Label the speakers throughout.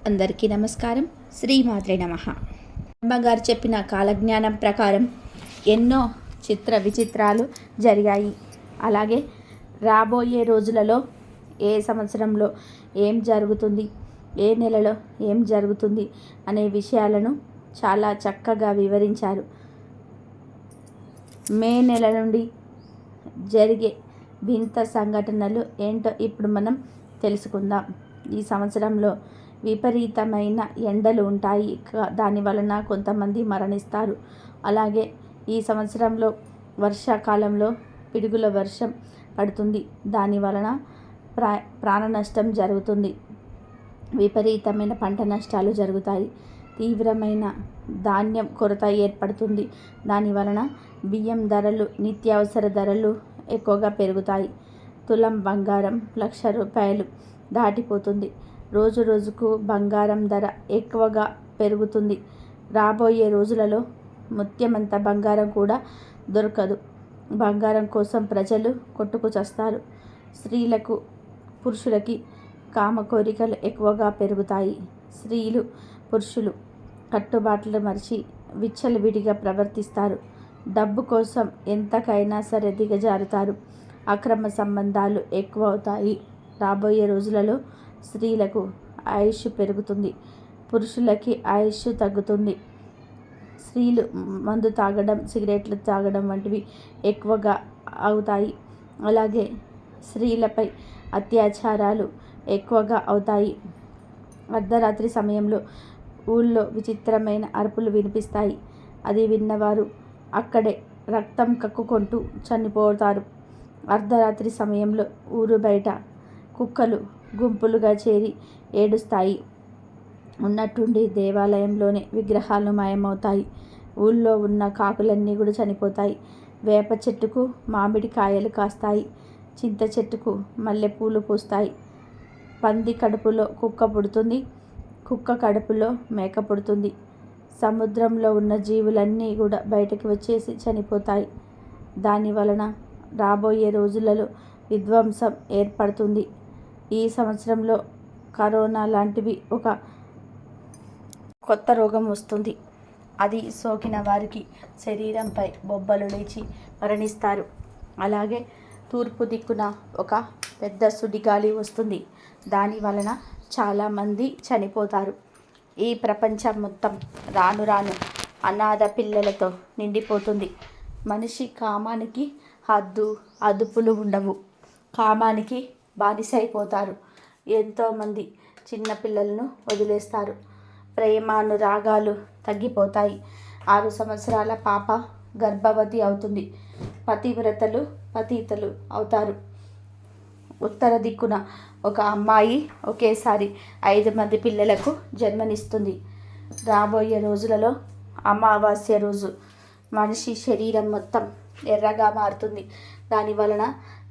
Speaker 1: అందరికీ నమస్కారం. శ్రీమాత్రే నమః. అమ్మగారు చెప్పిన కాలజ్ఞానం ప్రకారం ఎన్నో చిత్ర విచిత్రాలు జరిగాయి. అలాగే రాబోయే రోజులలో ఏ సంవత్సరంలో ఏం జరుగుతుంది, ఏ నెలలో ఏం జరుగుతుంది అనే విషయాలను చాలా చక్కగా వివరించారు. మే నెల నుండి జరిగే వింత సంఘటనలు ఏంటో ఇప్పుడు మనం తెలుసుకుందాం. ఈ సంవత్సరంలో విపరీతమైన ఎండలు ఉంటాయి. దాని వలన కొంతమంది మరణిస్తారు. అలాగే ఈ సంవత్సరంలో వర్షాకాలంలో పిడుగుల వర్షం పడుతుంది. దాని వలన ప్రాణ నష్టం జరుగుతుంది. విపరీతమైన పంట నష్టాలు జరుగుతాయి. తీవ్రమైన ధాన్యం కొరత ఏర్పడుతుంది. దాని వలన బియ్యం ధరలు, నిత్యావసర ధరలు ఎక్కువగా పెరుగుతాయి. తులం బంగారం 1,00,000 రూపాయలు దాటిపోతుంది. రోజు రోజుకు బంగారం ధర ఎక్కువగా పెరుగుతుంది. రాబోయే రోజులలో ముత్యమంత బంగారం కూడా దొరకదు. బంగారం కోసం ప్రజలు కొట్టుకు చస్తారు. స్త్రీలకు, పురుషులకి కామ కోరికలు ఎక్కువగా పెరుగుతాయి. స్త్రీలు, పురుషులు కట్టుబాట్లు మరిచి విచ్చలవిడిగా ప్రవర్తిస్తారు. డబ్బు కోసం ఎంతకైనా సరే దిగజారుతారు. అక్రమ సంబంధాలు ఎక్కువ అవుతాయి. రాబోయే రోజులలో స్త్రీలకు ఆయుష్ పెరుగుతుంది. పురుషులకి ఆయుష్ తగ్గుతుంది. స్త్రీలు మందు తాగడం, సిగరెట్లు తాగడం వంటివి ఎక్కువగా అవుతాయి. అలాగే స్త్రీలపై అత్యాచారాలు ఎక్కువగా అవుతాయి. అర్ధరాత్రి సమయంలో ఊళ్ళో విచిత్రమైన అరుపులు వినిపిస్తాయి. అది విన్నవారు అక్కడే రక్తం కక్కుకుంటూ చనిపోతారు. అర్ధరాత్రి సమయంలో ఊరు బయట కుక్కలు గుంపులుగా చేరి ఏడుస్తాయి. ఉన్నట్టుండి దేవాలయంలోనే విగ్రహాలు మాయమవుతాయి. ఊళ్ళో ఉన్న కాకులన్నీ కూడా చనిపోతాయి. వేప చెట్టుకు మామిడి కాయలు కాస్తాయి. చింత చెట్టుకు మల్లెపూలు పూస్తాయి. పంది కడుపులో కుక్క పుడుతుంది. కుక్క కడుపులో మేక పుడుతుంది. సముద్రంలో ఉన్న జీవులన్నీ కూడా బయటకు వచ్చేసి చనిపోతాయి. దాని వలన రాబోయే రోజులలో విధ్వంసం ఏర్పడుతుంది. ఈ సంవత్సరంలో కరోనా లాంటివి ఒక కొత్త రోగం వస్తుంది. అది సోకిన వారికి శరీరంపై బొబ్బలు లేచి మరణిస్తారు. అలాగే తూర్పు దిక్కున ఒక పెద్ద సుడిగాలి వస్తుంది. దాని వలన చాలామంది చనిపోతారు. ఈ ప్రపంచం మొత్తం రాను రాను అనాథ పిల్లలతో నిండిపోతుంది. మనిషి కామానికి హద్దు అదుపులు ఉండవు. కామానికి బానిసైపోతారు. ఎంతోమంది చిన్నపిల్లలను వదిలేస్తారు. ప్రేమానురాగాలు తగ్గిపోతాయి. 6 సంవత్సరాల పాప గర్భవతి అవుతుంది. పతివ్రతలు పతితులు అవుతారు. ఉత్తర దిక్కున ఒక అమ్మాయి ఒకేసారి 5 మంది పిల్లలకు జన్మనిస్తుంది. రాబోయే రోజులలో అమావాస్య రోజు మనిషి శరీరం మొత్తం ఎర్రగా మారుతుంది. దాని వలన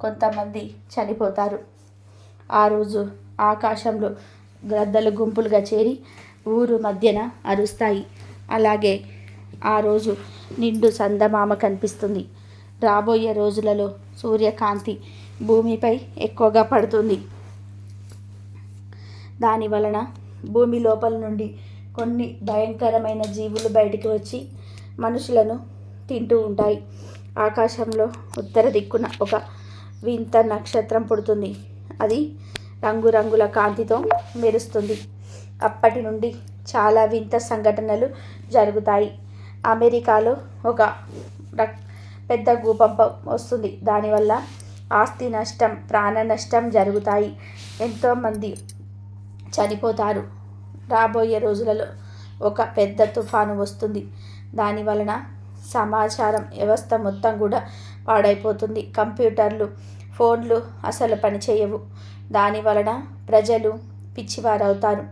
Speaker 1: కొంతమంది చనిపోతారు. ఆ రోజు ఆకాశంలో గ్రద్దలు గుంపులుగా చేరి ఊరు మధ్యన అరుస్తాయి. అలాగే ఆ రోజు నిండు చందమామ కనిపిస్తుంది. రాబోయే రోజులలో సూర్యకాంతి భూమిపై ఎక్కువగా పడుతుంది. దాని వలన భూమి లోపల నుండి కొన్ని భయంకరమైన జీవులు బయటికి వచ్చి మనుషులను తింటూ ఉంటాయి. ఆకాశంలో ఉత్తర దిక్కున ఒక వింత నక్షత్రం పుడుతుంది. అది రంగురంగుల కాంతితో మెరుస్తుంది. అప్పటి నుండి చాలా వింత సంఘటనలు జరుగుతాయి. అమెరికాలో ఒక పెద్ద భూకంపం వస్తుంది. దానివల్ల ఆస్తి నష్టం, ప్రాణ నష్టం జరుగుతాయి. ఎంతోమంది చనిపోతారు. రాబోయే రోజులలో ఒక పెద్ద తుఫాను వస్తుంది. దాని వలన సమాచారం వ్యవస్థ మొత్తం కూడా పాడైపోతుంది. కంప్యూటర్లు, ఫోన్లు అసలు పనిచేయవు. దాని వలన ప్రజలు పిచ్చివారవుతారు.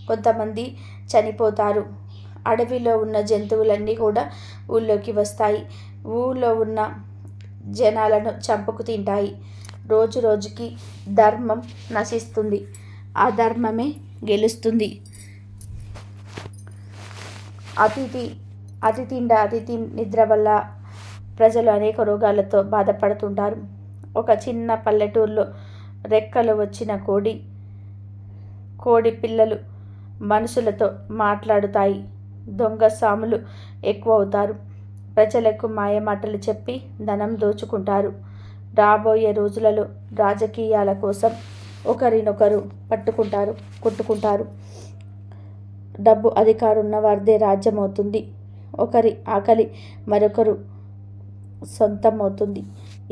Speaker 1: కొంతమంది చనిపోతారు. అడవిలో ఉన్న జంతువులన్నీ కూడా ఊళ్ళోకి వస్తాయి. ఊళ్ళో ఉన్న జనాలను చంపుకు తింటాయి. రోజు రోజుకి ధర్మం నశిస్తుంది. అధర్మమే గెలుస్తుంది. అతి నిద్ర వల్ల ప్రజలు అనేక రోగాలతో బాధపడుతుంటారు. ఒక చిన్న పల్లెటూరులో రెక్కలు వచ్చిన కోడి పిల్లలు మనుషులతో మాట్లాడుతాయి. దొంగ సాములు ఎక్కువ అవుతారు. ప్రజలకు మాయమాటలు చెప్పి ధనం దోచుకుంటారు. రాబోయే రోజులలో రాజకీయాల కోసం ఒకరినొకరు కొట్టుకుంటారు. డబ్బు అధికారం ఉన్న వారిదే రాజ్యం అవుతుంది. ఒకరి ఆకలి మరొకరు సొంతమవుతుంది.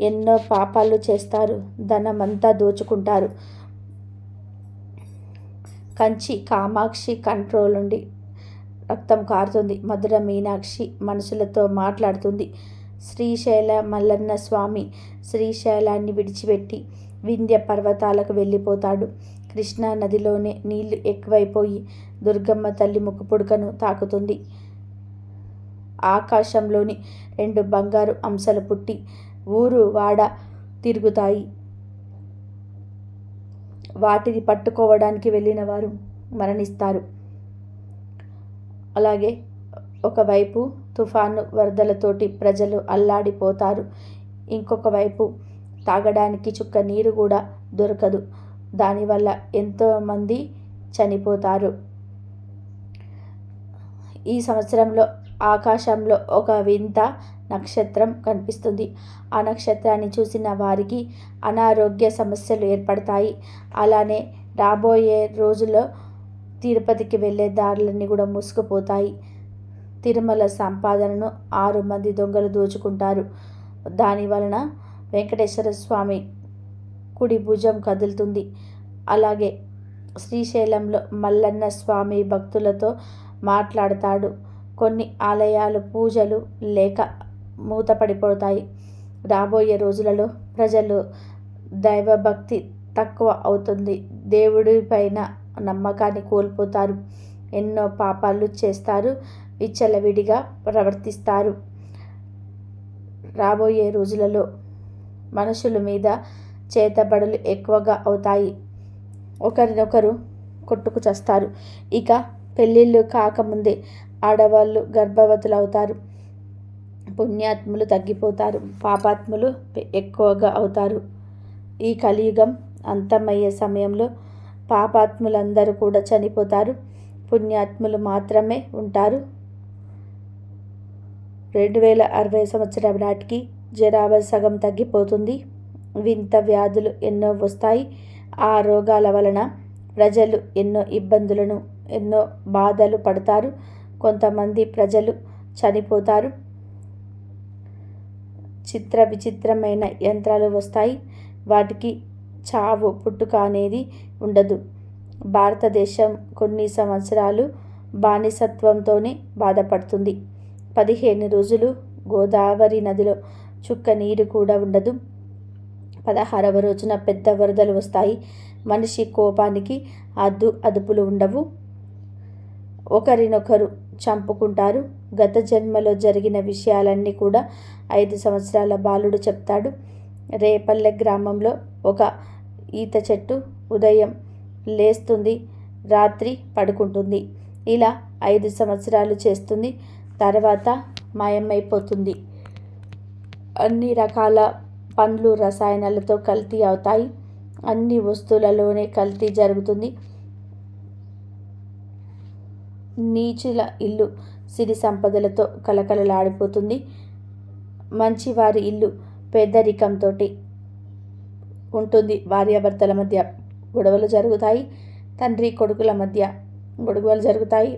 Speaker 1: ఎన్నో పాపాలు చేస్తారు. ధనమంతా దోచుకుంటారు. కంచి కామాక్షి కంట్రోల్ నుండి రక్తం కారుతుంది. మధుర మీనాక్షి మనసులతో మాట్లాడుతుంది. శ్రీశైల మల్లన్న స్వామి శ్రీశైలాన్ని విడిచిపెట్టి వింధ్య పర్వతాలకు వెళ్ళిపోతాడు. కృష్ణా నదిలోనే నీళ్లు ఎక్కువైపోయి దుర్గమ్మ తల్లి ముక్కుపుడకను తాకుతుంది. ఆకాశంలోని 2 బంగారు అంశలు పుట్టి ఊరు వాడ తిరుగుతాయి. వాటిని పట్టుకోవడానికి వెళ్ళిన వారు మరణిస్తారు. అలాగే ఒకవైపు తుఫాను వరదలతోటి ప్రజలు అల్లాడిపోతారు. ఇంకొక వైపు తాగడానికి చుక్క నీరు కూడా దొరకదు. దానివల్ల ఎంతోమంది చనిపోతారు. ఈ సంవత్సరంలో ఆకాశంలో ఒక వింత నక్షత్రం కనిపిస్తుంది. ఆ నక్షత్రాన్ని చూసిన వారికి అనారోగ్య సమస్యలు ఏర్పడతాయి. అలానే రాబోయే రోజుల్లో తిరుపతికి వెళ్ళే దారులన్నీ కూడా మూసుకుపోతాయి. తిరుమల సంపాదనను 6 మంది దొంగలు దోచుకుంటారు. దాని వలన వెంకటేశ్వర స్వామి కుడి భుజం కదులుతుంది. అలాగే శ్రీశైలంలో మల్లన్న స్వామి భక్తులతో మాట్లాడతాడు. కొన్ని ఆలయాలు పూజలు లేక మూతపడిపోతాయి. రాబోయే రోజులలో ప్రజలు దైవభక్తి తక్కువ అవుతుంది. దేవుడి పైన నమ్మకాన్ని కోల్పోతారు. ఎన్నో పాపాలు చేస్తారు. విచ్చలవిడిగా ప్రవర్తిస్తారు. రాబోయే రోజులలో మనుషుల మీద చేతబడులు ఎక్కువగా అవుతాయి. ఒకరినొకరు కొట్టుకు చస్తారు. ఇక పెళ్ళిళ్ళు కాకముందే ఆడవాళ్ళు గర్భవతులు అవుతారు. పుణ్యాత్ములు తగ్గిపోతారు. పాపాత్ములు ఎక్కువగా అవుతారు. ఈ కలియుగం అంతమయ్యే సమయంలో పాపాత్ములందరూ కూడా చనిపోతారు. పుణ్యాత్ములు మాత్రమే ఉంటారు. 2060 సంవత్సరం నాటికి జనాభా సగం తగ్గిపోతుంది. వింత వ్యాధులు ఎన్నో వస్తాయి. ఆ రోగాల వలన ప్రజలు ఎన్నో ఇబ్బందులను ఎన్నో బాధలు పడతారు. కొంతమంది ప్రజలు చనిపోతారు. విచిత్రమైన యంత్రాలు వస్తాయి. వాటికి చావు పుట్టుక అనేది ఉండదు. భారతదేశం కొన్ని సంవత్సరాలు బానిసత్వంతోనే బాధపడుతుంది. 15 రోజులు గోదావరి నదిలో చుక్క నీరు కూడా ఉండదు. 16వ రోజున పెద్ద వరదలు వస్తాయి. మనిషి కోపానికి అదుపులు ఉండవు. ఒకరినొకరు చంపుకుంటారు. గత జన్మలో జరిగిన విషయాలన్నీ కూడా 5 సంవత్సరాల బాలుడు చెప్తాడు. రేపల్లె గ్రామంలో ఒక ఈత చెట్టు ఉదయం లేస్తుంది, రాత్రి పడుకుంటుంది. ఇలా 5 సంవత్సరాలు చేస్తుంది. తర్వాత మాయమైపోతుంది. అన్ని రకాల పండ్లు రసాయనాలతో కల్తీ అవుతాయి. అన్ని వస్తువులలోనే కల్తీ జరుగుతుంది. నీచుల ఇల్లు సిరి సంపదలతో కలకలలాడిపోతుంది. మంచివారి ఇల్లు పేదరికంతో ఉంటుంది. భార్యాభర్తల మధ్య గొడవలు జరుగుతాయి. తండ్రి కొడుకుల మధ్య గొడవలు జరుగుతాయి.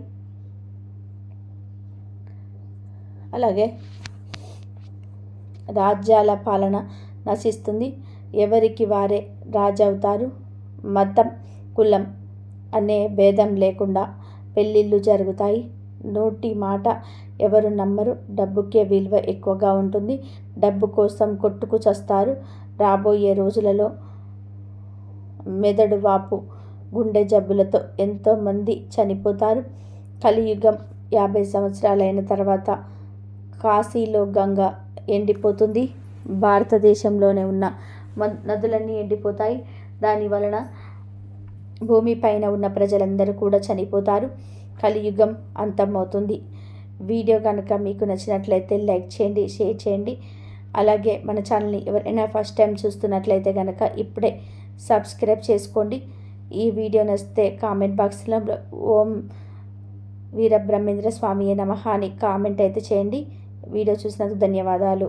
Speaker 1: అలాగే రాజ్యాల పాలన నశిస్తుంది. ఎవరికి వారే రాజు అవుతారు. మతం కులం అనే భేదం లేకుండా పెళ్ళిళ్ళు జరుగుతాయి. నోటి మాట ఎవరు నమ్మరు. డబ్బుకే విలువ ఎక్కువగా ఉంటుంది. డబ్బు కోసం కొట్టుకు చస్తారు. రాబోయే రోజులలో మెదడు వాపు గుండె జబ్బులతో ఎంతోమంది చనిపోతారు. కలియుగం 50 సంవత్సరాలైన తర్వాత కాశీలో గంగ ఎండిపోతుంది. భారతదేశంలోనే ఉన్న నదులన్నీ ఎండిపోతాయి. దాని వలన భూమిపైన ఉన్న ప్రజలందరూ కూడా చనిపోతారు. కలియుగం అంతమవుతుంది. వీడియో కనుక మీకు నచ్చినట్లయితే లైక్ చేయండి, షేర్ చేయండి. అలాగే మన ఛానల్ని ఎవరైనా ఫస్ట్ టైం చూస్తున్నట్లయితే కనుక ఇప్పుడే సబ్స్క్రైబ్ చేసుకోండి. ఈ వీడియో నచ్చితే కామెంట్ బాక్స్లో ఓం వీరబ్రహ్మేంద్ర స్వామియే నమః అని కామెంట్ అయితే చేయండి. వీడియో చూసినందుకు ధన్యవాదాలు.